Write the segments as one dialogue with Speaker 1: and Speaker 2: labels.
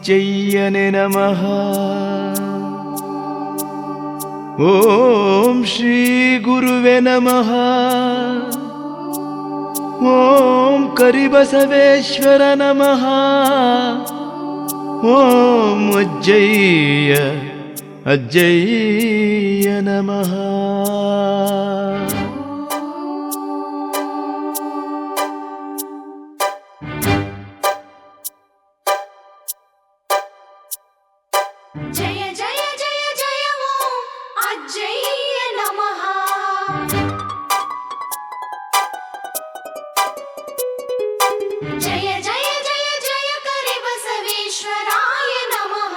Speaker 1: ಅಜ್ಜಯ್ಯನೇ ನಮಃ. ಓಂ ಶ್ರೀ ಗುರುವೇ ನಮಃ. ಓಂ ಕರಿಬಸವೇಶ್ವರ ನಮಃ. ಓಂ ಅಜ್ಜಯ್ಯ ಅಜ್ಜಯ್ಯ ನಮಃ.
Speaker 2: ಜಯ ಜಯ ಜಯ ಜಯ ಓಂ ಅಜ್ಜಯ್ಯ ನಮಃ. ಜಯ ಜಯ ಜಯ ಜಯ ಕರಿಬಸವೇಶ್ವರಾಯ ನಮಃ.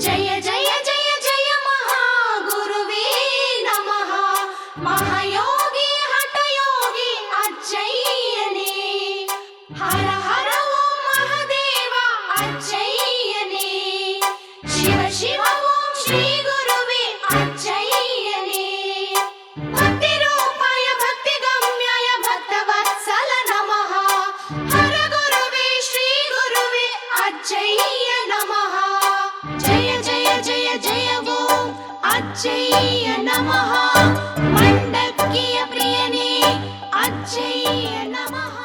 Speaker 2: ಜಯ ಜಯ ಜಯ ಜಯ ಮಹಾಗುರುವೇ ನಮಃ. ಮಹಾಯೋಗಿ ಹಠಯೋಗಿ ಅಜ್ಜಯ್ಯನೇ. ಹರ ಹರ ಓಂ ಮಹಾದೇವ ಅಜ್ಜಯ್ಯನೇ. ಶಿವ ಶಿವ ಓಂ ಶ್ರೀ ಗುರುವೇ ಅಜ್ಜಯ್ಯನೇ. ಭಕ್ತಿ ರೂಪಾಯ ಭಕ್ತಿ ಗಮ್ಯಾಯ ಭಕ್ತವತ್ಸಲ ನಮಃ. ಹರ ಗುರುವೇ ಶ್ರೀ ಗುರುವೇ ಅಜ್ಜಯ್ಯ ನಮಃ. ಜಯ ಜಯ ಜಯ ಜಯ ಓಂ ಅಜ್ಜಯ್ಯ ನಮಃ. ಮಂಡಕ್ಕಿಯ ಪ್ರಿಯನೇ ಅಜ್ಜಯ್ಯ ನಮಃ.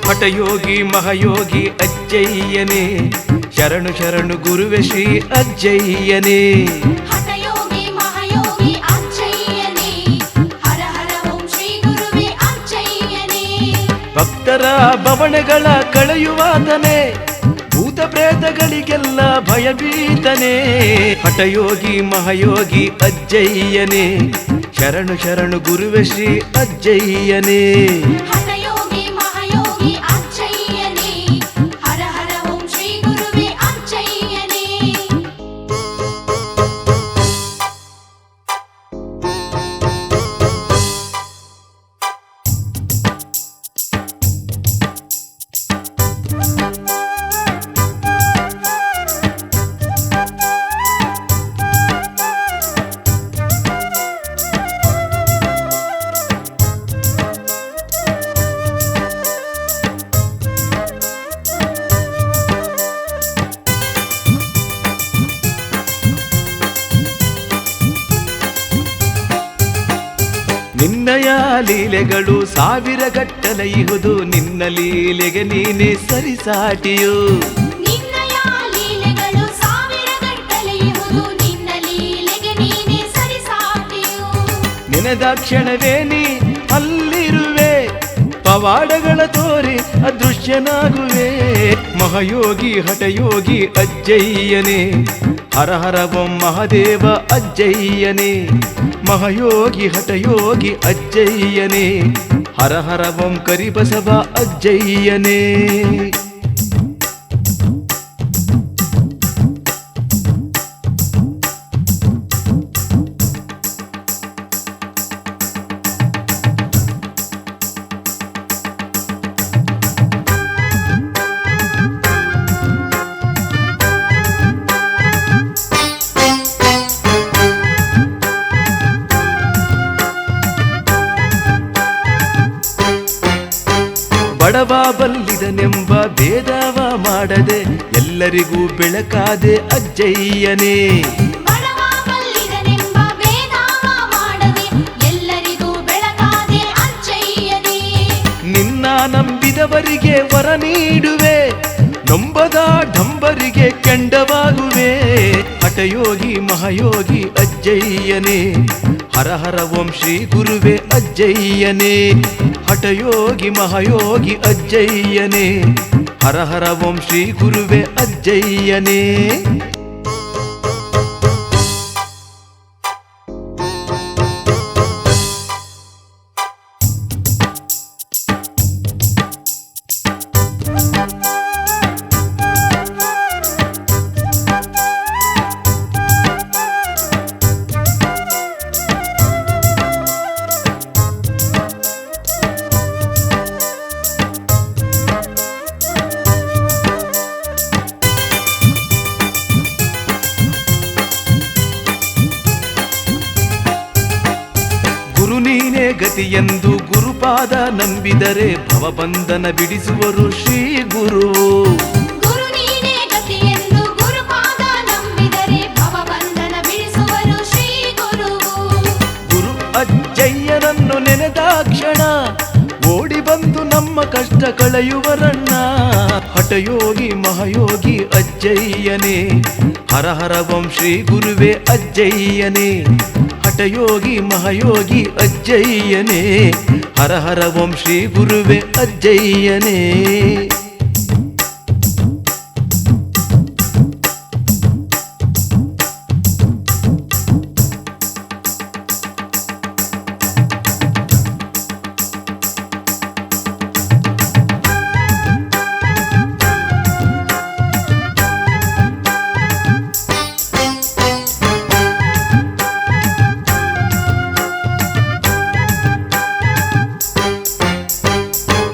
Speaker 1: ಹಠಯೋಗಿ ಮಹಾಯೋಗಿ ಅಜ್ಜಯ್ಯನೇ. ಶರಣು ಶರಣು ಗುರುವೆ ಶ್ರೀ ಅಜ್ಜಯ್ಯನೇ.
Speaker 2: ಹಠಯೋಗಿ ಮಹಾಯೋಗಿ ಅಜ್ಜಯ್ಯನೇ. ಹರ ಹರ ಓಂ ಶ್ರೀ ಗುರುವೇ ಅಜ್ಜಯ್ಯನೇ.
Speaker 1: ಭಕ್ತರ ಭವನಗಳ ಕಳೆಯುವಾತನೇ. ಭೂತ ಪ್ರೇತಗಳಿಗೆಲ್ಲ ಭಯಭೀತನೇ. ಹಠಯೋಗಿ ಮಹಾಯೋಗಿ ಅಜ್ಜಯ್ಯನೇ. ಶರಣು ಶರಣು ಗುರುವೆ ಶ್ರೀ ಅಜ್ಜಯ್ಯನೇ.
Speaker 2: ಹಠಯೋಗಿ ಮಹಾಯೋಗಿ ಅಜ್ಜಯ್ಯನೇ. ಹರ ಹರ ಓಂ ಶ್ರೀ ಗುರುವೇ ಅಜ್ಜಯ್ಯನೇ.
Speaker 1: ನಿನ್ನಯ ಲೀಲೆಗಳು ಸಾವಿರ ಗಟ್ಟಲೆ ಇಹುದು. ನಿನ್ನ ಲೀಲೆಗೆ ನೀನೇ ಸರಿಸಾಟಿಯು.
Speaker 2: ನಿನ್ನಯ ಲೀಲೆಗಳು ಸಾವಿರ ಗಟ್ಟಲೆ ಇಹುದು. ನಿನ್ನ ಲೀಲೆಗೆ ನೀನೇ ಸರಿಸಾಟಿಯು.
Speaker 1: ನೆನೆದ ಕ್ಷಣವೇ ನೀ ಅಲ್ಲಿರುವೆ. ಪವಾಡಗಳ ತೋರಿ ಅದೃಶ್ಯನಾಗುವೆ. ಮಹಾಯೋಗಿ ಹಠಯೋಗಿ ಅಜ್ಜಯ್ಯನೇ. ಹರ ಹರ ಓಂ ಮಹಾದೇವ ಅಜ್ಜಯ್ಯನೇ. ಮಹಾಯೋಗಿ ಹಠಯೋಗಿ ಅಜ್ಜಯ್ಯನೇ. ಹರ ಹರ ಓಂ ಕರಿಬಸವ ಅಜ್ಜಯ್ಯನೇ. ಬಡವ ಬಲ್ಲಿದನೆಂಬ ಭೇದವ ಮಾಡದೆ ಎಲ್ಲರಿಗೂ ಬೆಳಕಾದೆ ಅಜ್ಜಯ್ಯನೇ.
Speaker 2: ಬಡವ ಬಲ್ಲಿದನೆಂಬ ಭೇದವ ಮಾಡದೆ ಎಲ್ಲರಿಗೂ ಬೆಳಕಾದೆ ಅಜ್ಜಯ್ಯನೇ.
Speaker 1: ನಿನ್ನ ನಂಬಿದವರಿಗೆ ವರ ನೀಡುವೆ. ನಂಬದ ಢಂಬರಿಗೆ ಕೆಂಡವಾಗುವೆ. ಹಠಯೋಗಿ ಮಹಾಯೋಗಿ ಅಜ್ಜಯ್ಯನೇ. ಹರ ಹರ ಓಂ ಶ್ರೀ ಗುರುವೇ ಅಜ್ಜಯ್ಯನೇ. ಹಠಯೋಗಿ ಮಹಾಯೋಗಿ ಅಜ್ಜಯ್ಯನೇ. ಹರ ಹರ ಓಂ ಶ್ರೀ ಗುರುವೇ ಅಜ್ಜಯ್ಯನೇ. ನೀನೇ ಗತಿಯೆಂದು ಗುರುಪಾದ ನಂಬಿದರೆ ಭವಬಂಧನ ಬಿಡಿಸುವರು ಶ್ರೀ ಗುರು.
Speaker 2: ಗುರು ನೀನೇ ಗತಿಯೆಂದು ಗುರುಪಾದ ನಂಬಿದರೆ ಭವಬಂಧನ ಬಿಡಿಸುವರು ಶ್ರೀ ಗುರು.
Speaker 1: ಗುರು ಅಜ್ಜಯ್ಯನನ್ನು ನೆನೆದಾಕ್ಷಣ ಓಡಿ ಬಂದು ನಮ್ಮ ಕಷ್ಟ ಕಳೆಯುವರಣ್ಣ. ಹಠಯೋಗಿ ಮಹಾಯೋಗಿ ಅಜ್ಜಯ್ಯನೇ, ಹರ ಹರ ಓಂ ಶ್ರೀ ಗುರುವೇ ಅಜ್ಜಯ್ಯನೇ. ಹಠಯೋಗಿ ಮಹಾಯೋಗಿ ಅಜ್ಜಯ್ಯನೇ, ಹರ ಹರ ಓಂ ಶ್ರೀ ಗುರುವೇ ಅಜ್ಜಯ್ಯನೇ.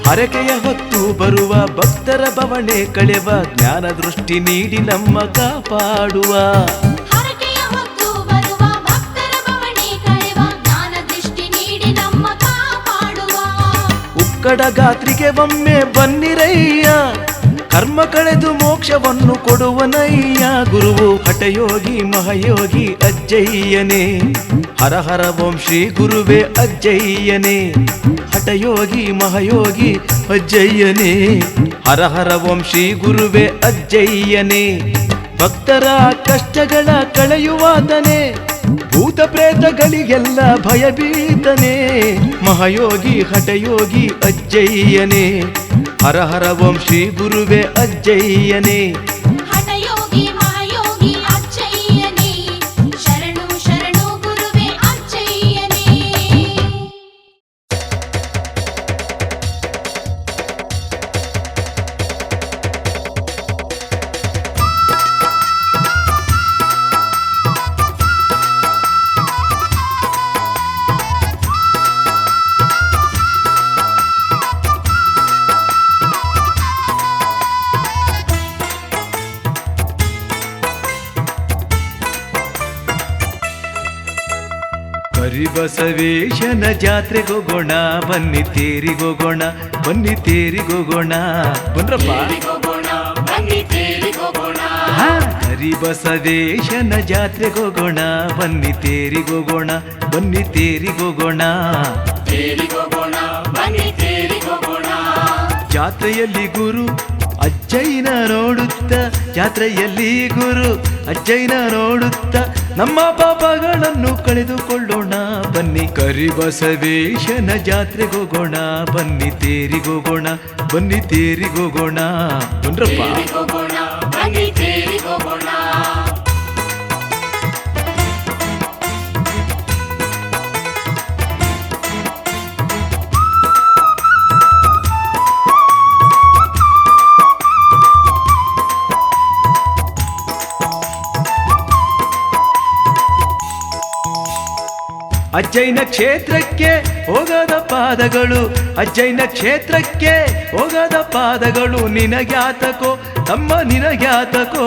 Speaker 1: ಹರಕೆಯ ಹೊತ್ತು ಬರುವ ಭಕ್ತರ ಬವಣೆ ಕಳೆವ ಜ್ಞಾನ ದೃಷ್ಟಿ ನೀಡಿ ನಮ್ಮ ಕಾಪಾಡುವ.
Speaker 2: ಹರಕೆಯ ಹೊತ್ತು ಬರುವ ಭಕ್ತರ ಬವಣೆ ಕಳೆವ ಜ್ಞಾನ ದೃಷ್ಟಿ ನೀಡಿ ನಮ್ಮ ಕಾಪಾಡುವ.
Speaker 1: ಉಕ್ಕಡ ಗಾತ್ರಿಗೆ ಒಮ್ಮೆ ಬನ್ನಿರಯ್ಯ, ಕರ್ಮ ಕಳೆದು ಮೋಕ್ಷವನ್ನು ಕೊಡುವನಯ್ಯ. ಗುರುವು ಹಠಯೋಗಿ ಮಹಾಯೋಗಿ ಅಜ್ಜಯ್ಯನೇ, ಹರ ಹರ ಓಂ ಶ್ರೀ ಗುರುವೇ ಅಜ್ಜಯ್ಯನೇ. ಹಠಯೋಗಿ ಮಹಾಯೋಗಿ ಅಜ್ಜಯ್ಯನೇ, ಹರ ಹರ ಓಂ ಶ್ರೀ ಗುರುವೇ ಅಜ್ಜಯ್ಯನೇ. ಭಕ್ತರ ಕಷ್ಟಗಳ ಕಳೆಯುವಾತನೇ, ಭೂತ ಪ್ರೇತಗಳಿಗೆಲ್ಲ ಭಯಭೀತನೇ. ಮಹಾಯೋಗಿ ಹಠಯೋಗಿ ಅಜ್ಜಯ್ಯನೇ, ಹರ ಹರ ಓಂ ಶ್ರೀ ಗುರುವೇ ಅಜ್ಜಯ್ಯನೇ.
Speaker 2: ಹಠಯೋಗಿ ಮಹಾಯೋಗಿ ಅಜ್ಜಯ್ಯನೇ, ಶರಣು ಶರಣು ಗುರುವೇ ಅಜ್ಜಯ್ಯನೇ.
Speaker 1: ಕರಿಬಸವೇಶನ ಜಾತ್ರೆಗೋಗೋಣ, ಬನ್ನಿ ತೇರಿಗೋಗೋಣ, ಬನ್ನಿ ತೇರಿಗೋಗೋಣ. ಬನ್ರಪ್ಪ. ಹಾ, ಕರಿಬಸವೇಶನ ಜಾತ್ರೆಗೋಗೋಣ, ಬನ್ನಿ ತೇರಿಗೋಗೋಣ, ಬನ್ನಿ ತೇರಿಗೋಗೋಣ. ಜಾತ್ರೆಯಲ್ಲಿ ಗುರು ಅಜ್ಜಯ್ಯನ ನೋಡುತ್ತ, ಜಾತ್ರೆಯಲ್ಲಿ ಗುರು ಅಜ್ಜಯ್ಯನ ನೋಡುತ್ತ ನಮ್ಮ ಪಾಪಗಳನ್ನು ಕಳೆದುಕೊಳ್ಳೋಣ. ಬನ್ನಿ ಕರಿಬಸವೇಶನ ಜಾತ್ರೆಗೋಗೋಣ, ಬನ್ನಿ ತೇರಿಗೋಗೋಣ, ಬನ್ನಿ ತೇರಿಗೋಗೋಣ. ಬನ್ರಪ್ಪ. ಅಜ್ಜಯ್ಯನ ಕ್ಷೇತ್ರಕ್ಕೆ ಹೋಗದ ಪಾದಗಳು, ಅಜ್ಜಯ್ಯನ ಕ್ಷೇತ್ರಕ್ಕೆ ಹೋಗದ ಪಾದಗಳು ನಿನಗ್ಯಾತಕೋ ತಮ್ಮ ನಿನಗ್ಯಾತಕೋ.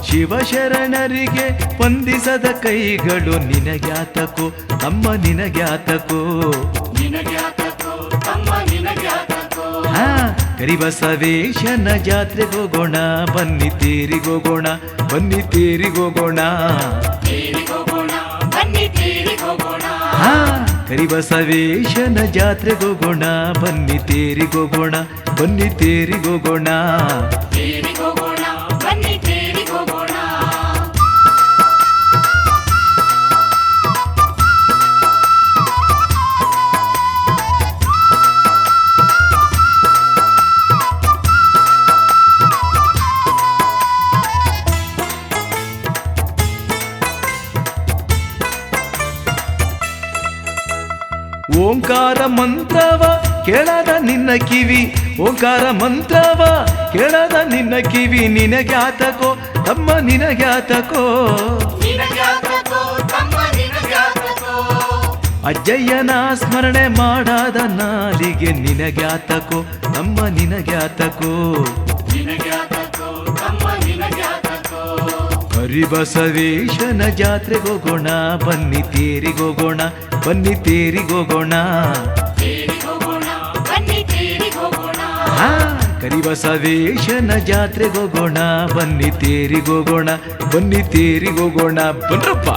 Speaker 1: ಶಿವಶರಣರಿಗೆ ವಂದಿಸದ ಕೈಗಳು ನಿನಗ್ಯಾತಕೋ ತಮ್ಮ ನಿನಗ್ಯಾತಕೋ. ಹಾ, ಕರಿಬಸವೇಶನ ಜಾತ್ರೆಗೋಗೋಣ, ಬನ್ನಿ ತೇರಿಗೋಗೋಣ, ಬನ್ನಿ ತೇರಿಗೋಗೋಣ. ಹಾ, ಕರಿಬಸವೇಶನ ಜಾತ್ರೆಗೋಗೋಣ, ಬನ್ನಿ ತೇರಿಗೋಗೋಣ, ಬನ್ನಿ ತೇರಿಗೋಗೋಣ. ಓಂಕಾರ ಮಂತ್ರವ ಕೇಳದ ನಿನ್ನ ಕಿವಿ, ಓಂಕಾರ ಮಂತ್ರವ ಕೇಳದ ನಿನ್ನ ಕಿವಿ ನಿನಗ್ಯಾತಕೋ ತಮ್ಮ ನಿನಗ್ಯಾತಕೋ. ಅಜ್ಜಯ್ಯನ ಸ್ಮರಣೆ ಮಾಡಾದ ನಾಲಿಗೆ ನಿನಗ್ಯಾತಕೋ ತಮ್ಮ ನಿನಗ್ಯಾತಕೋ. ಕರಿಬಸವೇಶನ ಜಾತ್ರೆಗೋಗೋಣ ಬನ್ನಿ ತೇರಿಗೋಗೋಣ ಬನ್ನಿ ತೇರಿಗೋಗೋಣ ಹಾ ಕರಿಬಸವೇಶನ ಜಾತ್ರೆಗೋಗೋಣ ಬನ್ನಿ ತೇರಿಗೋಗೋಣ ಬನ್ನಿ ತೇರಿಗೋಗೋಣ ಬನ್ರಪ್ಪ.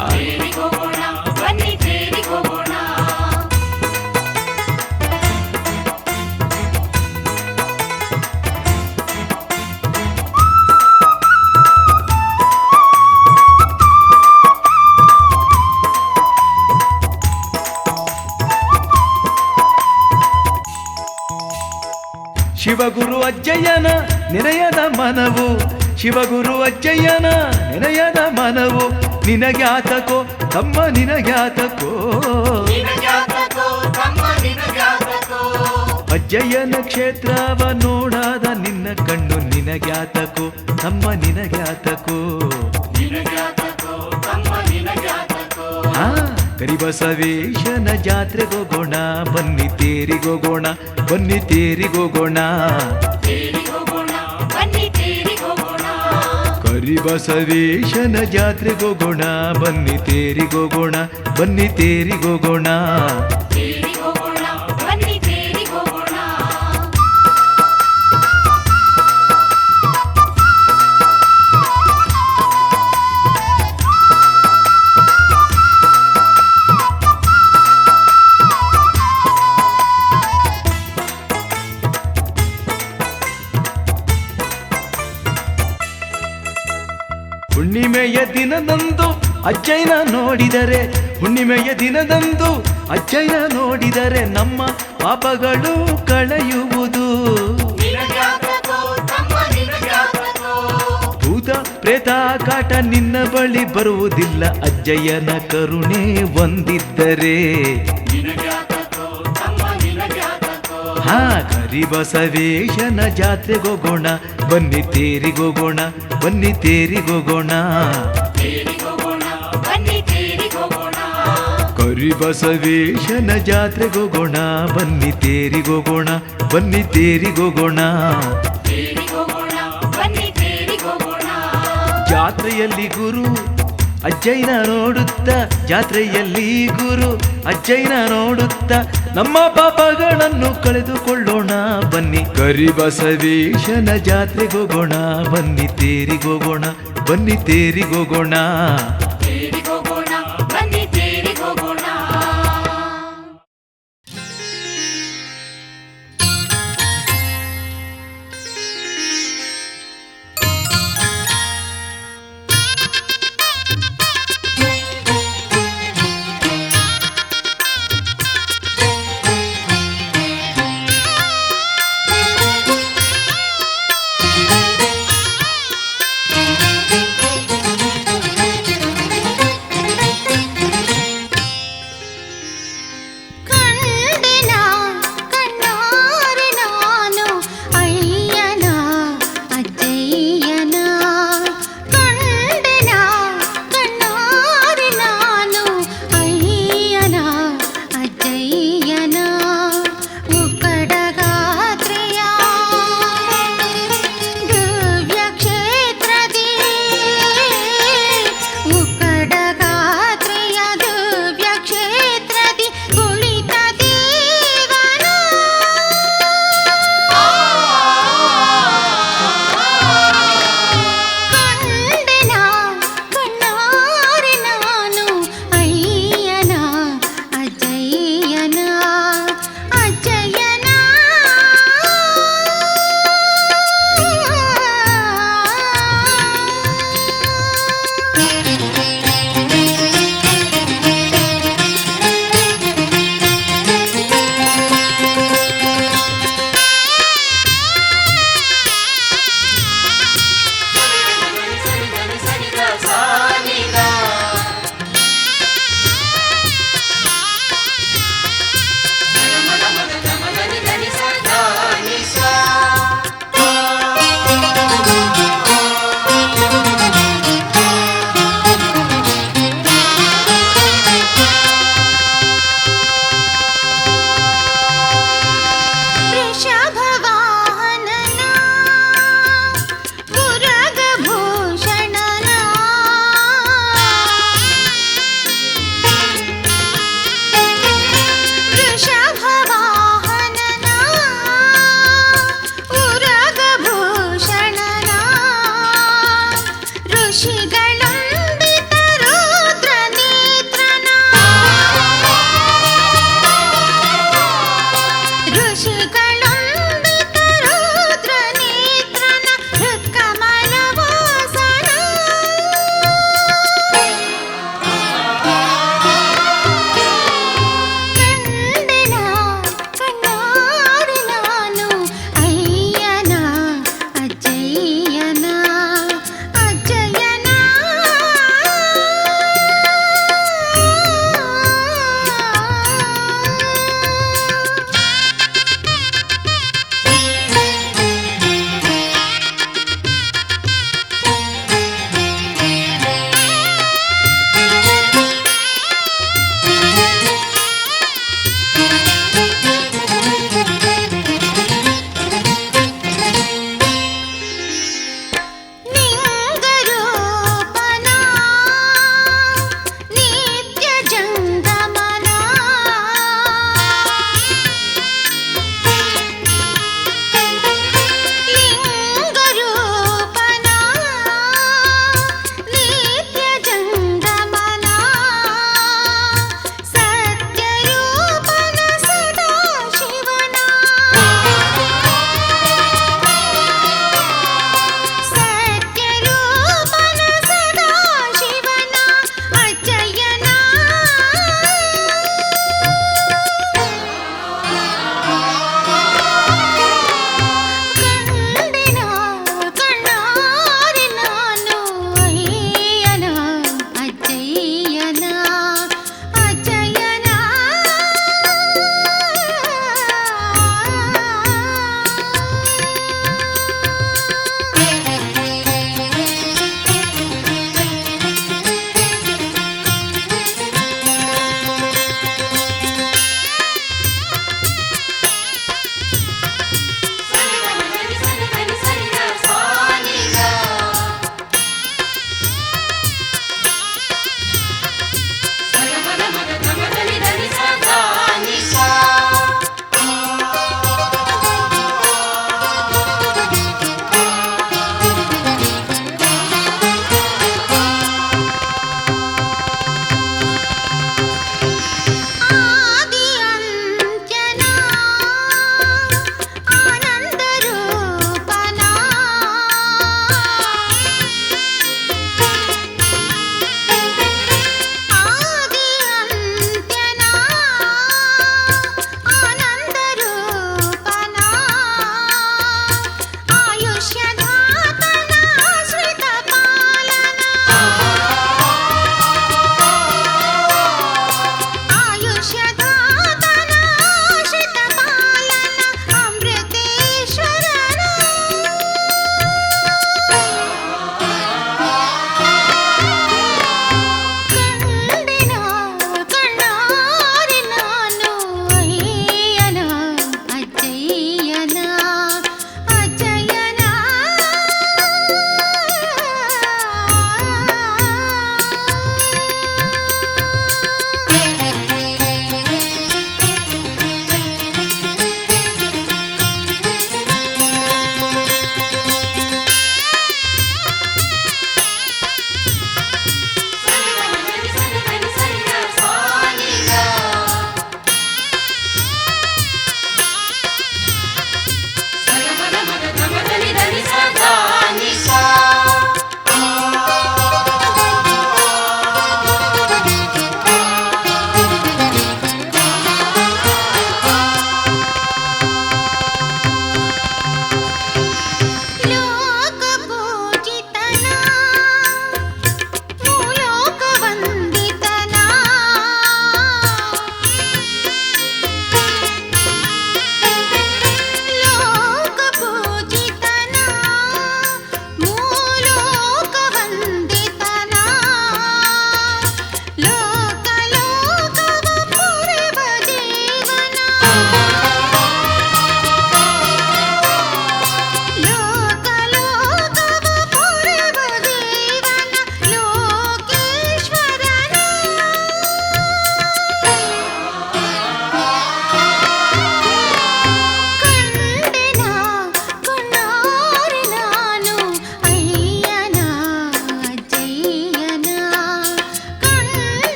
Speaker 1: ಶಿವಗುರು ಅಜ್ಜಯ್ಯನ ನೆನೆಯದ ಮನವು ಶಿವಗುರು ಅಜ್ಜಯ್ಯನ ನೆನೆಯದ ಮನವು ನಿನಗ್ಯಾತಕೋ ತಮ್ಮ ನಿನಗ್ಯಾತಕೋ ಅಜ್ಜಯ್ಯನ ಕ್ಷೇತ್ರವ ನೋಡಾದ ನಿನ್ನ ಕಣ್ಣು ನಿನಗ್ಯಾತಕೋ ತಮ್ಮ ನಿನಗ್ಯಾತಕೋ ಹಾ ಕರಿಬಸವೇಶನ ಜಾತ್ರೆಗೋಗೋಣ ಬನ್ನಿ ತೇರಿಗೋಗೋಣ ಬನ್ನಿ ತೇರಿಗೋಗೋಣ ಕರಿಬಸವೇಶನ ಜಾತ್ರೆಗೋಗೋಣ ಬನ್ನಿ ತೇರಿಗೋಗೋಣ ಬನ್ನಿ ತೇರಿಗೋಗೋಣ. ಹುಣ್ಣಿಮೆಯ ದಿನದಂದು ಅಜ್ಜಯ್ಯನ ನೋಡಿದರೆ ಹುಣ್ಣಿಮೆಯ ದಿನದಂದು ಅಜ್ಜಯ್ಯನ ನೋಡಿದರೆ ನಮ್ಮ ಪಾಪಗಳು ಕಳೆಯುವುದು. ಭೂತ ಪ್ರೇತ ಕಾಟ ನಿನ್ನ ಬಳಿ ಬರುವುದಿಲ್ಲ ಅಜ್ಜಯ್ಯನ ಕರುಣೆ ಹೊಂದಿದ್ದರೆ. ಹಾ ಕರಿಬಸವೇಶನ ಜಾತ್ರೆಗೋಗೋಣ ಬನ್ನಿ ತೇರಿಗೋಗೋಣ ಬನ್ನಿ ತೇರಿಗೋಗೋಣ ಕರಿಬಸವೇಶನ ಜಾತ್ರೆಗೋಗೋಣ ಬನ್ನಿ ತೇರಿಗೋಗೋಣ ಬನ್ನಿ ತೇರಿಗೋಗೋಣ. ಜಾತ್ರೆಯಲ್ಲಿ ಗುರು ಅಜ್ಜಯ್ಯನ ನೋಡುತ್ತ ಜಾತ್ರೆಯಲ್ಲಿ ಗುರು ಅಜ್ಜಯ್ಯನ ನೋಡುತ್ತ ನಮ್ಮ ಪಾಪಗಳನ್ನು ಕಳೆದುಕೊಳ್ಳೋಣ ಬನ್ನಿ ಕರಿಬಸವೇಶನ ಜಾತ್ರೆಗೋಗೋಣ ಬನ್ನಿ ತೇರಿಗೋಗೋಣ ಬನ್ನಿ ತೇರಿಗೋಗೋಣ.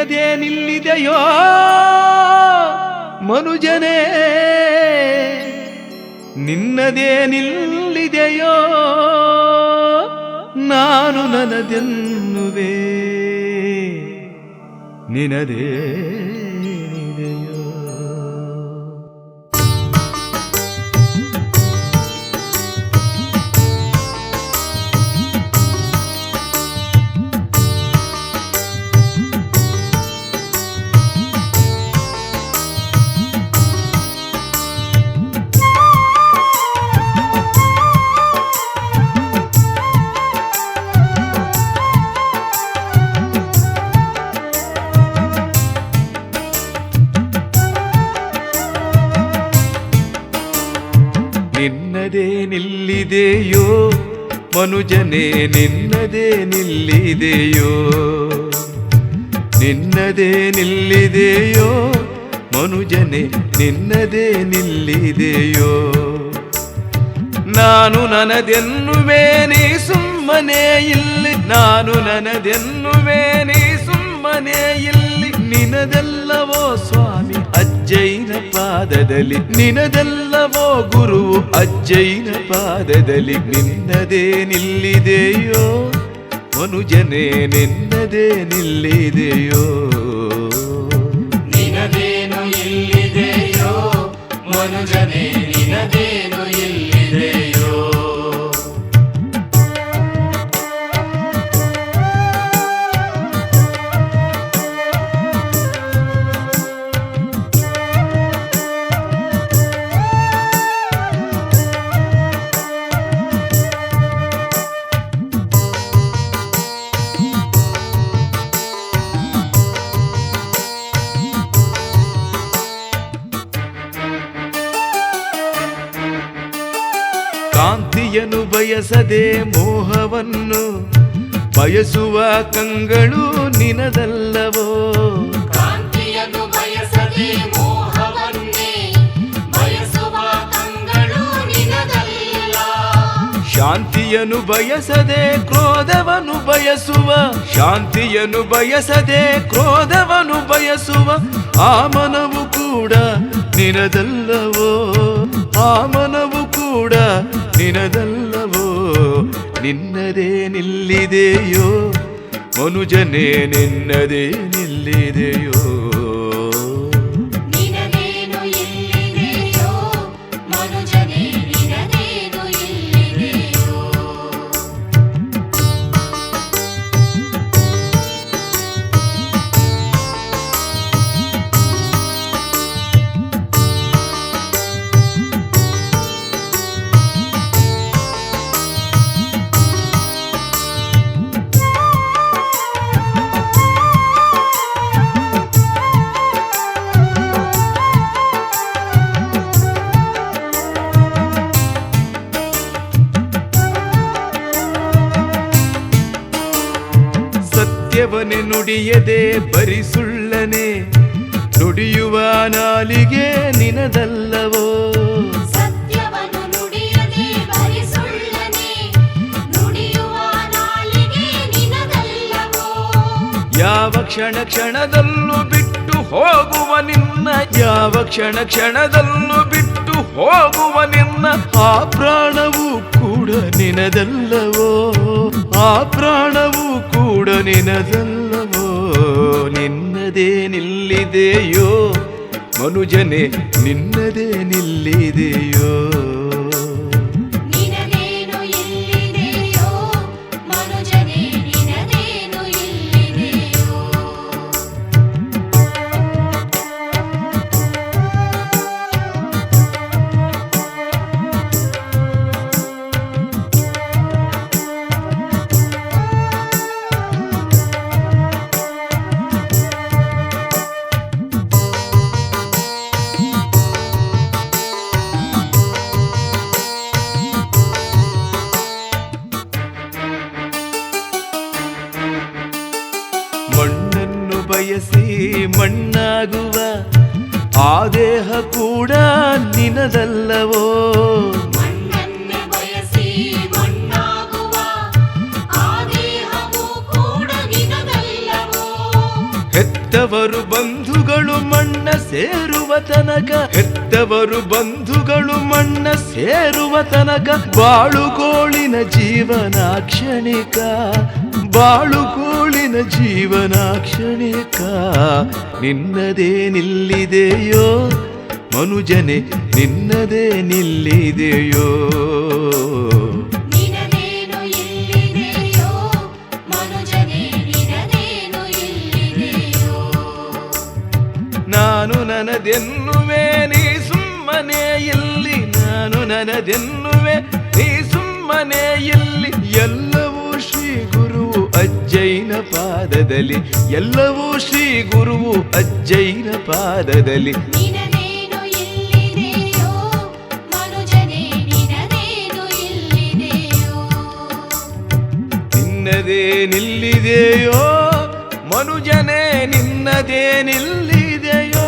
Speaker 1: ನಿನ್ನದೇನಿಲ್ಲಿದೆಯೋ ಮನುಜನೇ ನಿನ್ನದೇನಿಲ್ಲಿದೆಯೋ ನಾನು ನನ್ನದೆನ್ನುವೆ ನಿನದೇನಿದೆಯೋ. ನಿನ್ನದೇನಿಲ್ಲಿದೆಯೋ ಮನುಜನೇ ನಿನ್ನದೇನಿಲ್ಲಿದೆಯೋ ನಿನ್ನದೇನಿಲ್ಲಿದೆಯೋ ಮನುಜನೇ ನಿನ್ನದೇನಿಲ್ಲಿದೆಯೋ ನಾನು ನನ್ನದೆನ್ನುವೆ ನೀ ಸುಮ್ಮನೆ ಇಲ್ಲಿ ನಾನು ನನ್ನದೆನ್ನುವೆ ನೀ ಸುಮ್ಮನೆ ಇಲ್ಲಿ ನಿನದೆಲ್ಲವೋ ಸ್ವಾಮಿ ಅಜ್ಜಯ್ಯನ ಪಾದದಲ್ಲಿ ನಿನದೆಲ್ಲವೋ ಗುರು ಅಜ್ಜಯ್ಯನ ಪಾದದಲ್ಲಿ ನಿನ್ನದೇನಿಲ್ಲಿದೆಯೋ ಮನುಜನೇ ನಿನ್ನದೇನಿಲ್ಲಿದೆಯೋ
Speaker 3: ನಿನದೇನು ಇಲ್ಲಿದೆಯೋ ಮನುಜನೇ ನಿನದೇನು ಇಲ್ಲಿದೆಯೋ.
Speaker 1: ಕಾಂತಿಯನ್ನು ಬಯಸದೆ ಮೋಹವನ್ನು ಬಯಸುವ ಕಂಗಳು ನಿನದಲ್ಲವೋ
Speaker 2: ಕಾಂತಿಯನ್ನು ಬಯಸದೆ ಮೋಹವನ್ನೇ ಬಯಸುವ ಕಂಗಳು ನಿನದಲ್ಲ.
Speaker 1: ಶಾಂತಿಯನ್ನು ಬಯಸದೆ ಕ್ರೋಧವನ್ನು ಬಯಸುವ ಶಾಂತಿಯನ್ನು ಬಯಸದೆ ಕ್ರೋಧವನ್ನು ಬಯಸುವ ಆ ಮನವು ಕೂಡ ನಿನದಲ್ಲವೋ ಆ ಮನವು ಕೂಡ ನಿನದಲ್ಲವೋ ನಿನ್ನದೇನಿಲ್ಲಿದೆಯೋ ಮನುಜನೇ ನಿನ್ನದೇನಿಲ್ಲಿದೆಯೋ
Speaker 2: ನಿನದೇನು ಇಲ್ಲಿದೆಯೋ ಮನುಜನೇ ನಿನದೇನು ಇಲ್ಲಿದೆಯೋ.
Speaker 1: ಸತ್ಯವನ್ನೇ ನುಡಿಯದೆ ಬರಿ ಸುಳ್ಳನೆ ನುಡಿಯುವ ನಾಲಿಗೆ ನಿನದಲ್ಲವೋ
Speaker 2: ಸತ್ಯವನ್ನು ನುಡಿಯದೆ ಬರಿ ಸುಳ್ಳನೆ ನುಡಿಯುವ ನಾಲಿಗೆ ನಿನದಲ್ಲವೋ.
Speaker 1: ಯಾವ ಕ್ಷಣ ಕ್ಷಣದಲ್ಲೂ ಬಿಟ್ಟು ಹೋಗುವ ನಿನ್ನ ಯಾವ ಕ್ಷಣ ಕ್ಷಣದಲ್ಲೂ ಬಿಟ್ಟು ಹೋಗುವ ನಿನ್ನ ಆ ಪ್ರಾಣವೂ ಕೂಡ ನಿನದಲ್ಲವೋ ಆ ಪ್ರಾಣವೂ ಕೂಡ ನಿನದಲ್ಲವೋ ನಿನ್ನದೇನಿಲ್ಲಿದೆಯೋ ಮನುಜನೇ ನಿನ್ನದೇನಿಲ್ಲಿದೆಯೋ
Speaker 2: ನಿನದೇನು ಇಲ್ಲಿದೆಯೋ ಮನುಜನೇ ನಿನದೇನು ಇಲ್ಲಿದೆಯೋ.
Speaker 1: ಮಣ್ಣನ್ನು ಬಯಸಿ ಮಣ್ಣಾಗುವ ಆ ದೇಹ ಕೂಡ ನಿನದಲ್ಲವೋ
Speaker 2: ಮಣ್ಣನ್ನೇ ಬಯಸಿ ಮಣ್ಣಾಗುವ ಆ ದೇಹವು ಕೂಡ ನಿನದಲ್ಲವೋ.
Speaker 1: ಹೆತ್ತ ಹೆತ್ತವರು ಬಂಧುಗಳು ಮಣ್ಣ ಸೇರುವ ತನಕ ಹೆತ್ತವರು ಬಂಧುಗಳು ಮಣ್ಣ ಸೇರುವ ತನಕ ಬಾಳುಗೋಳಿನ ಜೀವನ ಕ್ಷಣಿಕ ಬಾಳುಗೋಳಿನ ಜೀವನ ಕ್ಷಣಿಕ ನಿನ್ನದೇ ನಿಲ್ಲಿದೆಯೋ ಮನುಜನೆ ನಿನ್ನದೇ ನಿಲ್ಲಿದೆಯೋ
Speaker 2: ನಿನದೇನು ಇಲ್ಲಿದೆಯೋ ಮನುಜನೇ ನಿನದೇನು ಇಲ್ಲಿದೆಯೋ
Speaker 1: ನಾನು ನನದೆನ್ನುವೆ ನೀ ಸುಮ್ಮನೆ ಇಲ್ಲಿ ನಾನು ನನದೆನ್ನುವೆ ನೀ ಸುಮ್ಮನೆ ಇಲ್ಲಿ ಎಲ್ಲವೂ ಶ್ರೀ ಗುರುವು ಅಜ್ಜಯ್ಯನ ಪಾದದಲ್ಲಿ ಎಲ್ಲವೂ ಶ್ರೀ ಗುರುವು ಅಜ್ಜಯ್ಯನ ಪಾದದಲ್ಲಿ
Speaker 2: ನಿನದೇನು ಇಲ್ಲಿದೆಯೋ ಮನುಜನೇ ನಿನದೇನು ಇಲ್ಲಿದೆಯೋ
Speaker 1: ನಿನ್ನದೇ ನಿಲ್ಲಿದೆಯೋ ಮನುಜನೇ ನಿನ್ನದೇ ನಿಲ್ಲಿದೆಯೋ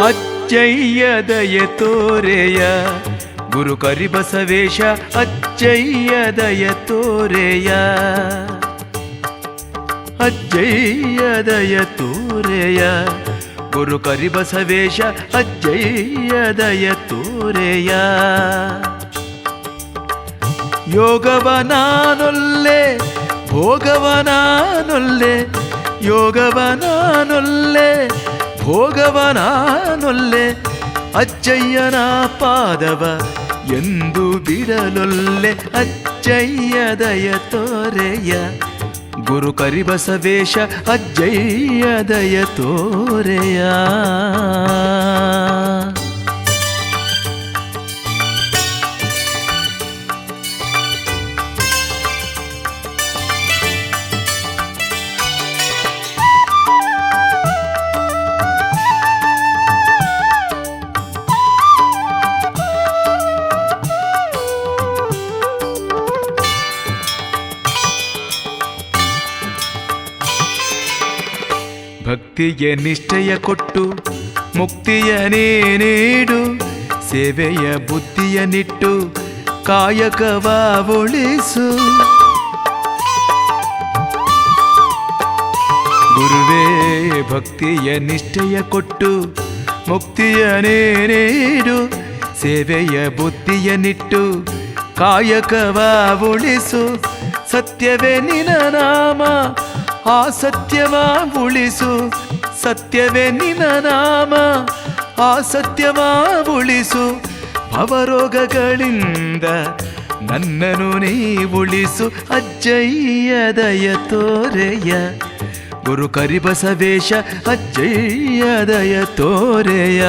Speaker 1: ಅಜ್ಜಯ್ಯ ದಯೆ ತೋರೆಯ ಗುರು ಕರಿಬಸವೇಶ ಅಜ್ಜಯ್ಯ ದಯೆ ತೋರೆಯ ಅಜ್ಜಯ್ಯ ದಯೆ ತೋರೆಯ ಗುರು ಕರಿಬಸವೇಶ ಅಜ್ಜಯ್ಯ ದಯೆ ತೋರೆಯ ಯೋಗವನಾನೊಲ್ಲೆ ಭೋಗವನಾನೊಲ್ಲೆ ಯೋಗವನಾನೊಲ್ಲೆ ಭೋಗವನಾನೊಲ್ಲೆ ಅಜ್ಜಯ್ಯನ ಪಾದವ ಎಂದು ಬಿಡಲೊಲ್ಲೆ ಅಜ್ಜಯ್ಯ ದಯ ತೋರೆಯ ಗುರು ಕರಿಬಸವೇಶ ಅಜ್ಜಯ್ಯ ದಯ ತೋರೆಯ ಭಕ್ತಿಗೆ ನಿಷ್ಠೆಯ ಕೊಟ್ಟು ಮುಕ್ತಿಯ ನೀಡು ಸೇವೆಯ ಬುದ್ಧಿಯ ನಿಟ್ಟು ಕಾಯಕವ ಉಳಿಸು ಗುರುವೇ ಭಕ್ತಿಯ ನಿಷ್ಠೆಯ ಕೊಟ್ಟು ಮುಕ್ತಿಯ ನೀಡು ಸೇವೆಯ ಬುದ್ಧಿಯ ನಿಟ್ಟು ಕಾಯಕವ ಉಳಿಸು ಸತ್ಯವೇ ನಿನ ನಾಮ ಆ ಸತ್ಯವ ಉಳಿಸು ಸತ್ಯವೇ ನಿನ ನಾಮ ಆ ಸತ್ಯವ ಉಳಿಸು ಭವರೋಗಗಳಿಂದ ನನ್ನನು ನೀ ಉಳಿಸು ಅಜ್ಜಯ್ಯ ದಯ ತೋರೆಯ ಗುರು ಕರಿಬಸವೇಶ ಅಜ್ಜಯ್ಯ ದಯ ತೋರೆಯ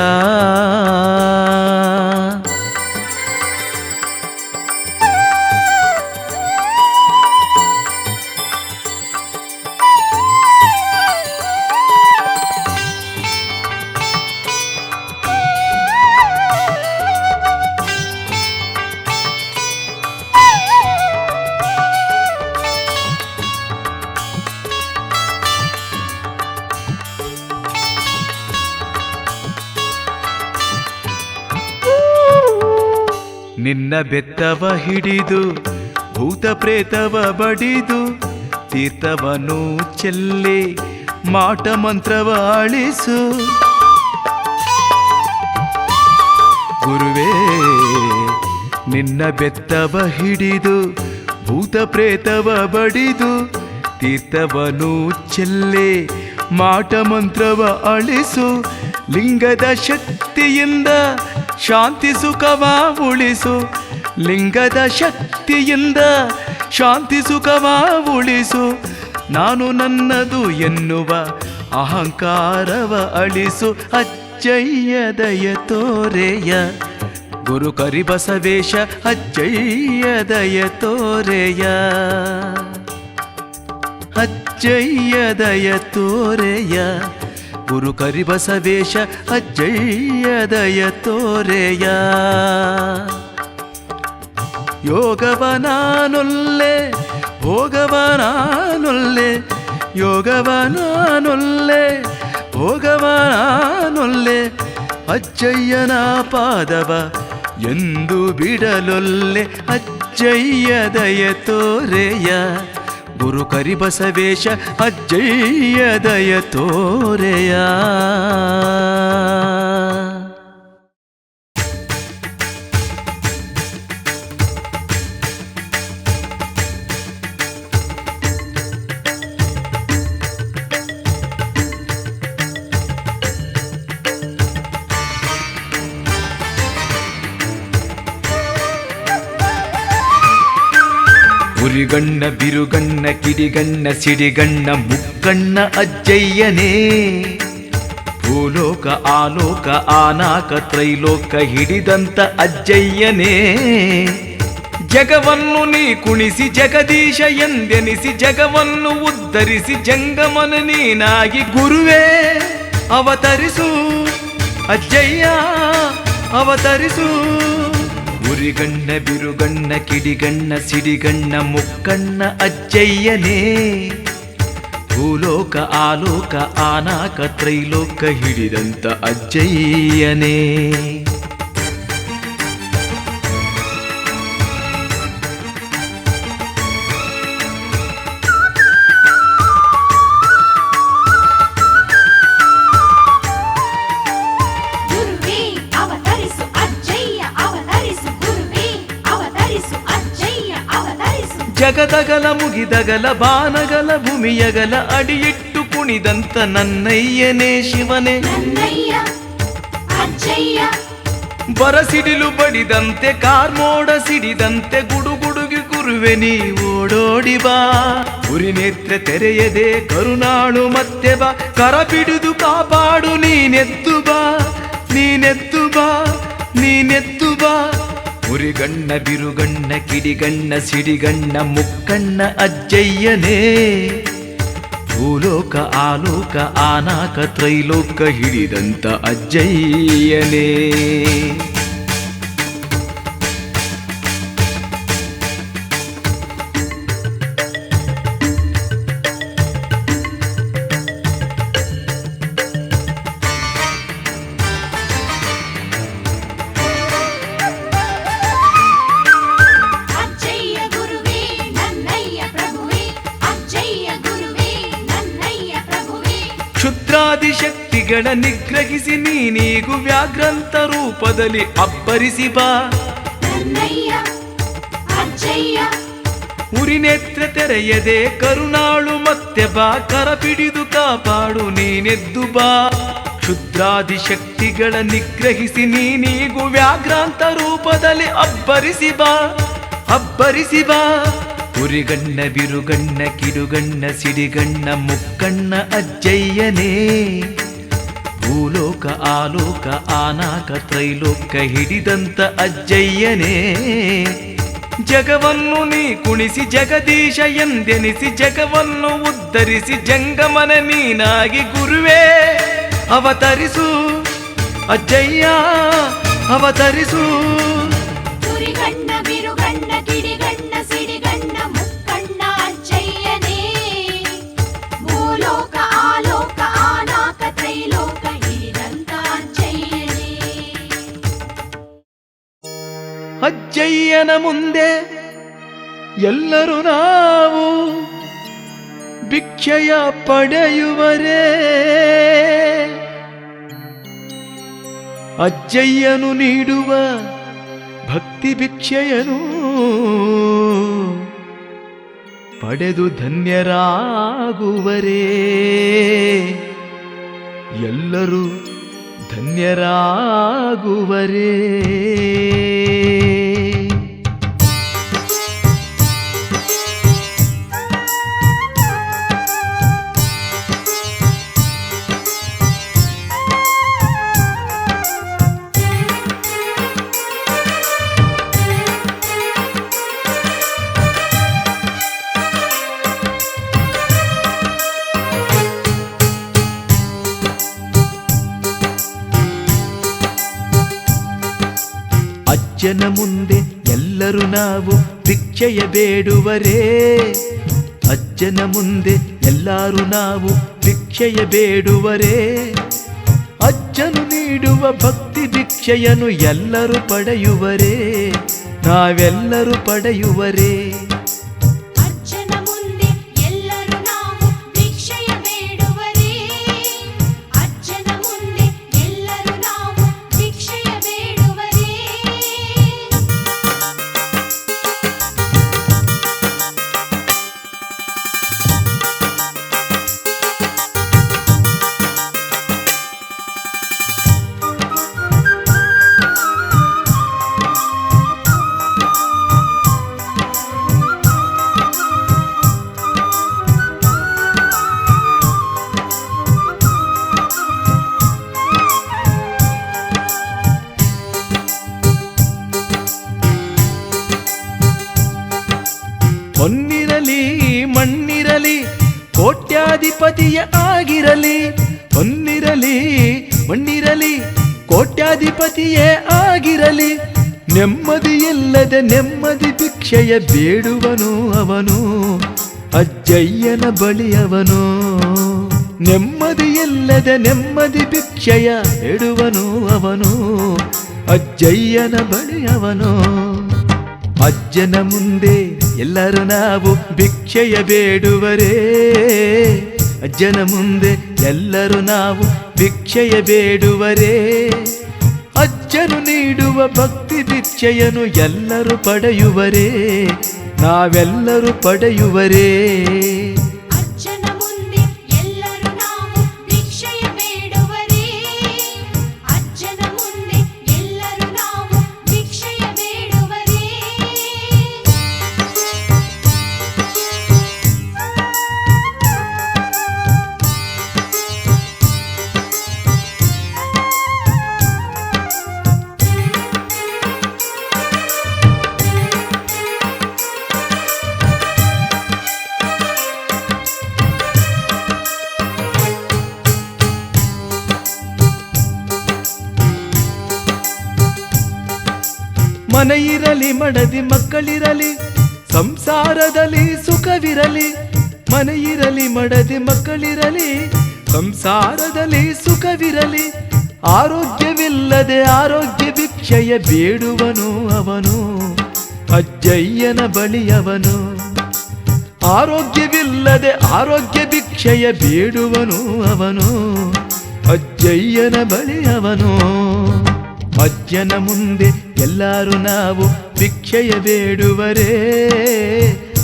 Speaker 1: ನಿನ್ನ ಬೆತ್ತವ ಹಿಡಿದು ಭೂತ ಪ್ರೇತವ ಬಡಿದು ತೀರ್ಥವನು ಚೆಲ್ಲಿ ಮಾಟ ಮಂತ್ರವ ಅಳಿಸು ಗುರುವೇ ನಿನ್ನ ಬೆತ್ತವ ಹಿಡಿದು ಭೂತ ಪ್ರೇತವ ಬಡಿದು ತೀರ್ಥವನು ಚೆಲ್ಲಿ ಮಾಟ ಮಂತ್ರವ ಅಳಿಸು ಲಿಂಗದ ಶಕ್ತಿಯಿಂದ ಶಾಂತಿ ಸುಖವ ಉಳಿಸು ಲಿಂಗದ ಶಕ್ತಿಯಿಂದ ಶಾಂತಿ ಸುಖವ ಉಳಿಸು ನಾನು ನನ್ನದು ಎನ್ನುವ ಅಹಂಕಾರವ ಅಳಿಸು ಅಜ್ಜಯ್ಯ ದಯ ತೋರೆಯ ಗುರು ಕರಿಬಸವೇಶ ಅಜ್ಜಯ್ಯ ದಯ ತೋರೆಯ ಅಜ್ಜಯ್ಯ ದಯ ತೋರೆಯ ಗುರು ಕರಿಬಸವೇಶ ಅಜ್ಜಯ್ಯ ದಯ ತೋರೆಯ ಯೋಗವನಾನೊಲ್ಲೆ ಭೋಗವನಾನೊಲ್ಲೆ ಯೋಗವನಾನೊಲ್ಲೆ ಭೋಗವನಾನೊಲ್ಲೆ ಅಜ್ಜಯ್ಯನ ಪಾದವ ಎಂದು ಬಿಡಲೊಲ್ಲೆ ಅಜ್ಜಯ್ಯ ದಯ ತೋರೆಯ ಗುರು ಕರಿಬಸವೇಶ ಅಜ್ಜಯ್ಯ ದಯ ತೋರೆಯ ಉರಿಗಣ್ಣ ಬಿರುಗಣ್ಣ ಕಿಡಿಗಣ್ಣ ಸಿಡಿಗಣ್ಣ ಮುಕ್ಕಣ್ಣ ಅಜ್ಜಯ್ಯನೇ ಭೂಲೋಕ ಆಲೋಕ ಆನಾಕ ತ್ರೈಲೋಕ ಹಿಡಿದಂತ ಅಜ್ಜಯ್ಯನೇ ಜಗವನ್ನು ನೀ ಕುಣಿಸಿ ಜಗದೀಶ ಎಂದೆನಿಸಿ ಜಗವನ್ನು ಉದ್ಧರಿಸಿ ಜಂಗಮನ ನೀನಾಗಿ ಗುರುವೇ ಅವತರಿಸು ಅಜ್ಜಯ್ಯ ಅವತರಿಸು ಉರಿಗಣ್ಣ ಬಿರುಗಣ್ಣ ಕಿಡಿಗಣ್ಣ ಸಿಡಿಗಣ್ಣ ಮುಕ್ಕಣ್ಣ ಅಜ್ಜಯ್ಯನೇ ಭೂಲೋಕ ಆಲೋಕ ಆನಾಕ ತ್ರೈಲೋಕ ಹಿಡಿದಂತ ಅಜ್ಜಯ್ಯನೇ ಜಗದಗಲ ಮುಗಿದಗಲ ಬಾನಗಲ ಭೂಮಿಯಗಲ ಅಡಿಯಿಟ್ಟು ಕುಣಿದಂತ ನನ್ನಯ್ಯನೇ ಶಿವನೇ ಬರಸಿಡಿಲು ಬಡಿದಂತೆ ಕಾರ್ಮೋಡ ಸಿಡಿದಂತೆ ಗುಡುಗುಡುಗಿ ಗುರುವೆ ನೀ ಓಡೋಡಿ ಬಾ ಉರಿನೇತ್ರ ತೆರೆಯದೆ ಕರುನಾಳು ಮತ್ತೆ ಬಾ ಕರ ಬಿಡುದು ಕಾಪಾಡು ನೀನೆದ್ದು ಬಾ ನೀನೆದ್ದು ಬಾ ನೀನೆದ್ದು ಬಾ ಉರಿಗಣ್ಣ ಬಿರುಗಣ್ಣ ಕಿಡಿಗಣ್ಣ ಸಿಡಿಗಣ್ಣ ಮುಕ್ಕಣ್ಣ ಅಜ್ಜಯ್ಯನೇ ಭೂಲೋಕ ಆಲೋಕ ಆನಾಕ ತ್ರೈಲೋಕ ಹಿಡಿದಂತ ಅಜ್ಜಯ್ಯನೇ ಶಕ್ತಿಗಳ ನಿಗ್ರಹಿಸಿ ನೀನೀಗು ವ್ಯಾಘ್ರಂತ ರೂಪದಲ್ಲಿ ಅಬ್ಬರಿಸಿ ಬಾ ಉರಿನೇತ್ರ ತೆರೆಯದೆ ಕರುನಾಳು ಮತ್ತೆ ಬಾ ಕರ ಪಿಡಿದು ಕಾಪಾಡು ನೀನೆದ್ದು ಬಾ ಕ್ಷುದ್ರಾದಿ ಶಕ್ತಿಗಳ ನಿಗ್ರಹಿಸಿ ನೀನೀಗು ವ್ಯಾಘ್ರಾಂತ ರೂಪದಲ್ಲಿ ಅಬ್ಬರಿಸಿ ಬಾ ಅಬ್ಬರಿಸಿ ಬಾ ಉರಿಗಣ್ಣ ಬಿರುಗಣ್ಣ ಕಿಡುಗಣ್ಣ ಸಿಡಿಗಣ್ಣ ಮುಕ್ಕಣ್ಣ ಅಜ್ಜಯ್ಯನೇ ಭೂಲೋಕ ಆಲೋಕ ಆನಾಕ ತ್ರೈಲೋಕ ಹಿಡಿದಂತ ಅಜ್ಜಯ್ಯನೇ ಜಗವನ್ನು ನೀ ಕುಣಿಸಿ ಜಗದೀಶ ಎಂದೆನಿಸಿ ಜಗವನ್ನು ಉದ್ಧರಿಸಿ ಜಂಗಮನ ನೀನಾಗಿ ಗುರುವೇ ಅವತರಿಸು ಅಜ್ಜಯ್ಯ ಅವತರಿಸು
Speaker 2: ಉರಿಗಣ್ಣ ಬಿರುಗಣ್ಣ ಕಿಡಿಗಣ್ಣ ಸಿಡಿಗಣ್ಣ ಮುಕ್ಕಣ್ಣ ಅಜ್ಜಯ್ಯನೇ ಭೂಲೋಕ ಆಲೋಕ ಆನಾಕ ತ್ರೈಲೋಕ ಹಿಡಿದಂತ ಅಜ್ಜಯ್ಯನೇ
Speaker 1: ಅಜ್ಜಯ್ಯನ ಮುಂದೆ ಎಲ್ಲರೂ ನಾವು ಭಿಕ್ಷೆಯ ಪಡೆಯುವರೇ ಅಜ್ಜಯ್ಯನು ನೀಡುವ ಭಕ್ತಿ ಭಿಕ್ಷೆಯನು ಪಡೆದು ಧನ್ಯರಾಗುವರೇ ಎಲ್ಲರೂ ಧನ್ಯರಾಗುವರೇ ಅಜ್ಜನ ಮುಂದೆ ಎಲ್ಲರೂ ನಾವು ಭಿಕ್ಷೆಯ ಬೇಡುವರೇ. ಅಜ್ಜನ ಮುಂದೆ ಎಲ್ಲರೂ ನಾವು ಭಿಕ್ಷೆಯ ಬೇಡುವರೇ. ಅಜ್ಜನು ನೀಡುವ ಭಕ್ತಿ ಭಿಕ್ಷೆಯನ್ನು ಎಲ್ಲರೂ ಪಡೆಯುವರೇ. ನಾವೆಲ್ಲರೂ ಪಡೆಯುವರೇ.
Speaker 2: ಅಜ್ಜನ ಮುಂದೆ ಎಲ್ಲರೂ ನಾವು ಭಿಕ್ಷೆಯ ಬೇಡುವರೇ. ಅಜ್ಜನ ಮುಂದೆ ಎಲ್ಲರೂ ನಾವು ಭಿಕ್ಷೆಯ ಬೇಡುವರೇ.
Speaker 1: ಹೊನ್ನಿರಲಿ ಮಣ್ಣಿರಲಿ ಕೋಟ್ಯಾಧಿಪತಿಯ ಆಗಿರಲಿ. ಹೊನ್ನಿರಲಿ ಮಣ್ಣಿರಲಿ ಕೋಟ್ಯಾಧಿಪತಿಯೇ ಆಗಿರಲಿ. ನೆಮ್ಮದಿಯಿಲ್ಲದೆ ನೆಮ್ಮದಿ ಭಿಕ್ಷೆಯ ಬೇಡುವನು ಅವನು. ಅಜ್ಜಯ್ಯನ ಬಳಿಯವನು. ನೆಮ್ಮದಿಯಿಲ್ಲದೆ ನೆಮ್ಮದಿ ಭಿಕ್ಷೆಯ ಬೇಡುವನು ಅವನು. ಅಜ್ಜಯ್ಯನ ಬಳಿಯವನು. ಅಜ್ಜನ ಮುಂದೆ ಎಲ್ಲರೂ ನಾವು ಭಿಕ್ಷೆಯ ಬೇಡುವರೇ. ಅಜ್ಜನ ಮುಂದೆ ಎಲ್ಲರೂ ನಾವು ಭಿಕ್ಷೆಯ ಬೇಡುವರೇ. ಅಜ್ಜನು ನೀಡುವ ಭಕ್ತಿ ಭಿಕ್ಷೆಯನ್ನು ಎಲ್ಲರೂ ಪಡೆಯುವರೇ. ನಾವೆಲ್ಲರೂ ಪಡೆಯುವರೇ.
Speaker 2: ಅಜ್ಜನ ಮುಂದೆ ಎಲ್ಲರೂ ನಾವು ಭಿಕ್ಷೆಯ ಬೇಡುವರೇ. ಅಜ್ಜನ ಮುಂದೆ ಎಲ್ಲರೂ ನಾವು ಭಿಕ್ಷೆಯ ಬೇಡುವರೇ.
Speaker 1: ಮನೆಯಿರಲಿ ಮಡದಿ ಮಕ್ಕಳಿರಲಿ ಸಂಸಾರದಲ್ಲಿ ಸುಖವಿರಲಿ. ಮನೆಯಿರಲಿ ಮಡದಿ ಮಕ್ಕಳಿರಲಿ ಸಂಸಾರದಲ್ಲಿ ಸುಖವಿರಲಿ. ಆರೋಗ್ಯವಿಲ್ಲದೆ ಆರೋಗ್ಯ ಭಿಕ್ಷೆಯ ಬೇಡುವನು ಅವನು. ಅಜ್ಜಯ್ಯನ ಬಳಿಯವನು. ಆರೋಗ್ಯವಿಲ್ಲದೆ ಆರೋಗ್ಯ ಭಿಕ್ಷೆಯ ಬೇಡುವನು ಅವನು. ಅಜ್ಜಯ್ಯನ ಬಳಿಯವನು. ಅಜ್ಜನ ಮುಂದೆ ಎಲ್ಲರೂ ನಾವು ಭಿಕ್ಷೆಯ ಬೇಡುವರೇ.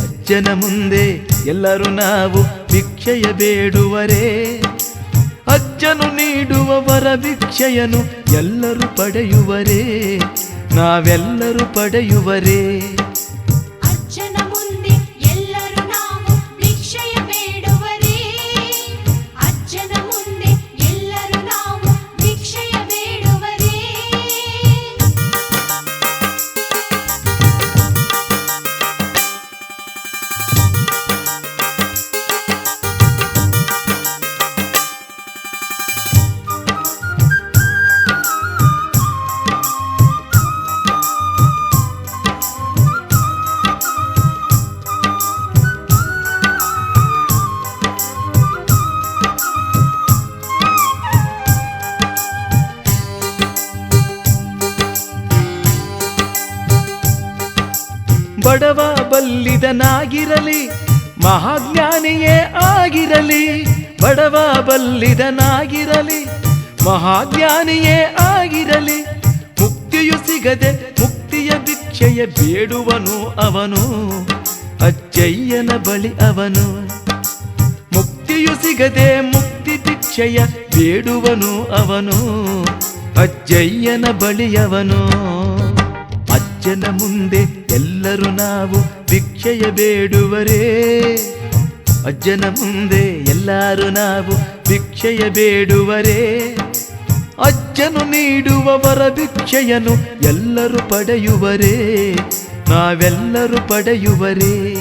Speaker 1: ಅಜ್ಜನ ಮುಂದೆ ಎಲ್ಲರೂ ನಾವು ಭಿಕ್ಷೆಯ ಬೇಡುವರೇ. ಅಜ್ಜನು ನೀಡುವ ವರ ಭಿಕ್ಷೆಯನ್ನು ಎಲ್ಲರೂ ಪಡೆಯುವರೇ. ನಾವೆಲ್ಲರೂ ಪಡೆಯುವರೇ.
Speaker 2: ಅಜ್ಜನ ಮುಂದೆ ಎಲ್ಲರೂ ನಾವು ಭಿಕ್ಷೆಯ ಬೇಡುವರೇ. ಅಜ್ಜನ ಮುಂದೆ ಎಲ್ಲರೂ ನಾವು ಭಿಕ್ಷೆಯ ಬೇಡುವರೇ.
Speaker 1: ಬಡವ ಬಲ್ಲಿದನಾಗಿರಲಿ ಮಹಾಜ್ಞಾನಿಯೇ ಆಗಿರಲಿ. ಬಡವ ಬಲ್ಲಿದನಾಗಿರಲಿ ಮಹಾಜ್ಞಾನಿಯೇ ಆಗಿರಲಿ. ಮುಕ್ತಿಯು ಸಿಗದೆ ಮುಕ್ತಿಯ ಭಿಕ್ಷೆಯ ಬೇಡುವನು ಅವನು. ಅಜ್ಜಯ್ಯನ ಬಳಿ ಅವನು. ಮುಕ್ತಿಯು ಸಿಗದೆ ಮುಕ್ತಿ ಭಿಕ್ಷೆಯ ಬೇಡುವನು ಅವನು. ಅಜ್ಜಯ್ಯನ ಬಳಿಯವನು. ಅಜ್ಜನ ಮುಂದೆ ಎಲ್ಲರೂ ನಾವು ಭಿಕ್ಷೆಯ ಬೇಡುವರೇ. ಅಜ್ಜನ ಮುಂದೆ ಎಲ್ಲರೂ ನಾವು ಭಿಕ್ಷೆಯ ಬೇಡುವರೇ. ಅಜ್ಜನು ನೀಡುವ ವರ ಭಿಕ್ಷೆಯನ್ನು ಎಲ್ಲರೂ ಪಡೆಯುವರೇ. ನಾವೆಲ್ಲರೂ ಪಡೆಯುವರೇ.